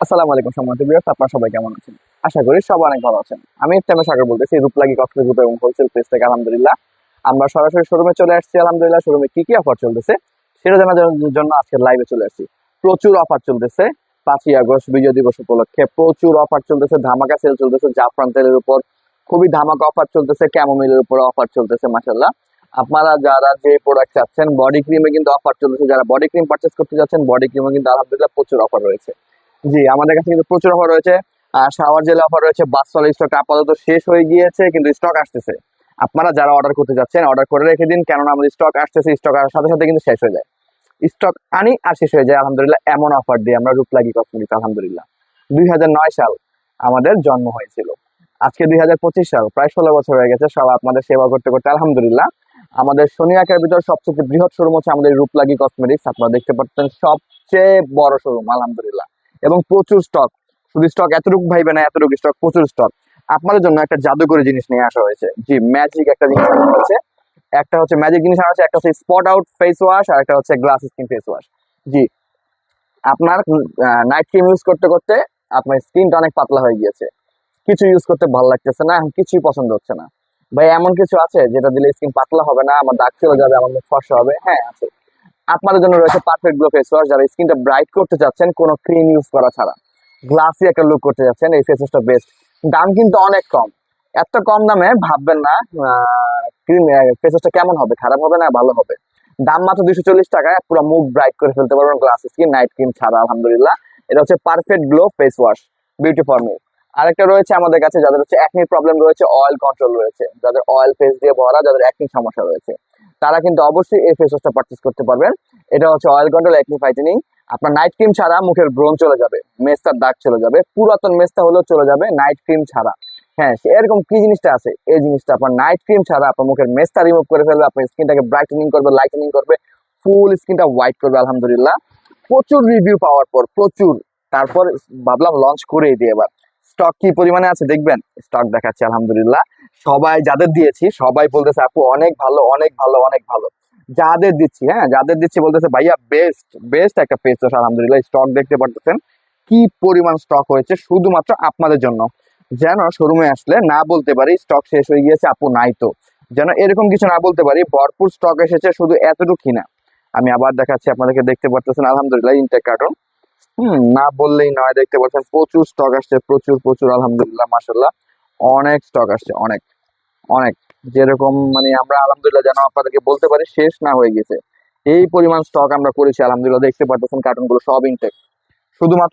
আসসালামু আলাইকুম সম্মানিত ভিউয়ার্স, আপনারা সবাই কেমন আছেন? আশা করি সবাই অনেক ভালো আছেন। আমি ইফতেখার সাগর বলতেছি, রূপলাগী কসমেটিক গ্রুপ এবং হোলসেল পেজ থেকে। আলহামদুলিল্লাহ আমরা সরাসরি শোরুমে চলে আসছি। আলহামদুলিল্লাহ শোরুমে কি কি অফার চলতেছে সেটা জানার জন্য আজকে লাইভে চলে আসছি। প্রচুর অফার চলতেছে 5ই আগস্ট বিজয় দিবস উপলক্ষে। প্রচুর অফার চলতেছে, ধামাকা সেল চলতেছে। জাফরান তেলের উপর খুবই ধামাকা অফার চলতেছে, ক্যামোমিলের উপর অফার চলতেছে। মাশাআল্লাহ, আপনারা যারা যে প্রোডাক্ট চাচ্ছেন, বডি ক্রিমে কিন্তু অফার চলতেছে। যারা বডি ক্রিম পারচেজ করতে যাচ্ছেন, বডি ক্রিমে কিন্তু আলহামদুলিল্লাহ প্রচুর অফার রয়েছে। জি, আমাদের কাছে কিন্তু প্রচুর অফার রয়েছে। শাওয়ার জেলে অফার রয়েছে। বাস সলিড স্টক আপাতত শেষ হয়ে গিয়েছে, কিন্তু স্টক আসতেছে। আপনারা যারা অর্ডার করতে যাচ্ছেন অর্ডার করে রেখে দিন, কেননা আমাদের স্টক আসতেছে। স্টক আসার সাথে সাথে কিন্তু শেষ হয়ে যায়। স্টক আনি আর শেষ হয়ে যায়। আলহামদুলিল্লাহ এমন অফার দিয়ে আমরা রূপলাগী কসমেটিক। আলহামদুলিল্লাহ 2009 সাল আমাদের জন্ম হয়েছিল। আজকে 2025 সাল, প্রায় 16 বছর হয়ে গেছে সব আপনাদের সেবা করতে করতে। আলহামদুলিল্লাহ আমাদের শনিয়াকার ভিতর সবচেয়ে বৃহৎ শোরুম হচ্ছে আমাদের রূপলাগী কসমেটিক্স। আপনারা দেখতে পাচ্ছেন সবচেয়ে বড় শোরুম আলহামদুলিল্লাহ, এবং প্রচুর স্টক। শুধু স্টক এতটুকু ভাইবে না, এতটুকু স্টক, প্রচুর স্টক। আপনাদের জন্য একটা জাদুকরী জিনিস নিয়ে আসা হয়েছে। জি, ম্যাজিক একটা জিনিস আনা হয়েছে। একটা হচ্ছে ম্যাজিক জিনিস আনা হয়েছে, একটা হচ্ছে স্পট আউট ফেস ওয়াশ, আর একটা হচ্ছে গ্লাস স্কিন ফেস ওয়াশ। জি, আপনার নাইট ক্রিম ইউজ করতে করতে আপনার স্কিনটা অনেক পাতলা হয়ে গিয়েছে, কিছু ইউজ করতে ভালো লাগতেছে না, এখন কিছুই পছন্দ হচ্ছে না। ভাই এমন কিছু আছে যেটা দিলে স্কিন পাতলা হবে না, আমার দাগ চলে যাবে, আমার মুখ ফর্সা হবে? হ্যাঁ আছে। আপনাদের জন্য রয়েছে পারফেক্ট গ্লো ফেস ওয়াশ। যারা স্কিনটা ব্রাইট করতে চাচ্ছেন কোনো ক্রিম ইউজ করা ছাড়া, গ্লাসি একটা লুক করতে যাচ্ছেন, এই ফেস ওয়াশটা বেস্ট। দাম কিন্তু অনেক কম। এত কম দামে ভাববেন না ক্রিম ফেস ওয়াশটা কেমন হবে, খারাপ হবে না ভালো হবে। দাম মাত্র 240 টাকায় পুরো মুখ ব্রাইট করে ফেলতে পারবেন গ্লাস স্কিন, নাইট ক্রিম ছাড়া। আলহামদুলিল্লাহ এটা হচ্ছে perfect glow face wash, beauty for me. আরেকটা রয়েছে আমাদের কাছে, যাদের হচ্ছে একনি প্রবলেম রয়েছে, অয়েল কন্ট্রোল রয়েছে, যাদের অয়েল ফেস দিয়ে ভরা, যাদের একনি সমস্যা রয়েছে, তারা কিন্তু অবশ্যই এই ফেস ওয়াশটা পারচেজ করতে পারবেন। এটা হচ্ছে অয়েল কন্ট্রোল একনি ফাইটেনিং। আপনার নাইট ক্রিম ছাড়া মুখের ব্রণ চলে যাবে, মেস্তার দাগ চলে যাবে, পুরাতন মেস্তা হলেও চলে যাবে নাইট ক্রিম ছাড়া। হ্যাঁ, এরকম কি জিনিসটা আছে, এই জিনিসটা আপনার নাইট ক্রিম ছাড়া আপনার মুখের মেস্তা রিমুভ করে ফেলবে, আপনার স্কিনটাকে ব্রাইটেনিং করবে, লাইটেনিং করবে, ফুল স্কিনটা হোয়াইট করবে। আলহামদুলিল্লাহ প্রচুর রিভিউ পাওয়ার পর, প্রচুর, তারপর ভাবলাম লঞ্চ করেই দিই এবার। স্টক কি পরিমাণে আছে দেখবেন, স্টক দেখাচ্ছি। আলহামদুলিল্লাহ সবাই যাদের দিয়েছি সবাই বলতেছে আপু অনেক ভালো, অনেক ভালো, অনেক ভালো। যাদের দিচ্ছি, হ্যাঁ যাদের দিচ্ছি বলতেছে ভাইয়া বেস্ট, বেস্ট একটা পেজ। আলহামদুলিল্লাহ স্টক দেখতে পারতেছেন কি পরিমাণ স্টক হয়েছে শুধুমাত্র আপনাদের জন্য। যেন শোরুমে আসলে না বলতে পারি স্টক শেষ হয়ে গিয়েছে আপু নাই তো, যেন এরকম কিছু না বলতে পারি, ভরপুর স্টক এসেছে, শুধু এতটুকু না। আমি আবার দেখাচ্ছি আপনাদেরকে, দেখতে পারতেছেন আলহামদুলিল্লাহ ইনটেক কার্টন। না বললেই নয়, দেখতে পাচ্ছেন প্রচুর স্টক আসছে, প্রচুর প্রচুর। আলহামদুলিল্লাহ মাশাআল্লাহ অনেক স্টক আসছে, অনেক অনেক। যেরকম মানে আমরা আলহামদুলিল্লাহ যেন আপনাদেরকে বলতে পারি শেষ না হয়ে গেছে, এই পরিমাণ স্টক আমরা করেছি। আলহামদুলিল্লাহ দেখতে পারতেছেন কার্টুন গুলো সব ইনটেক, শুধুমাত্র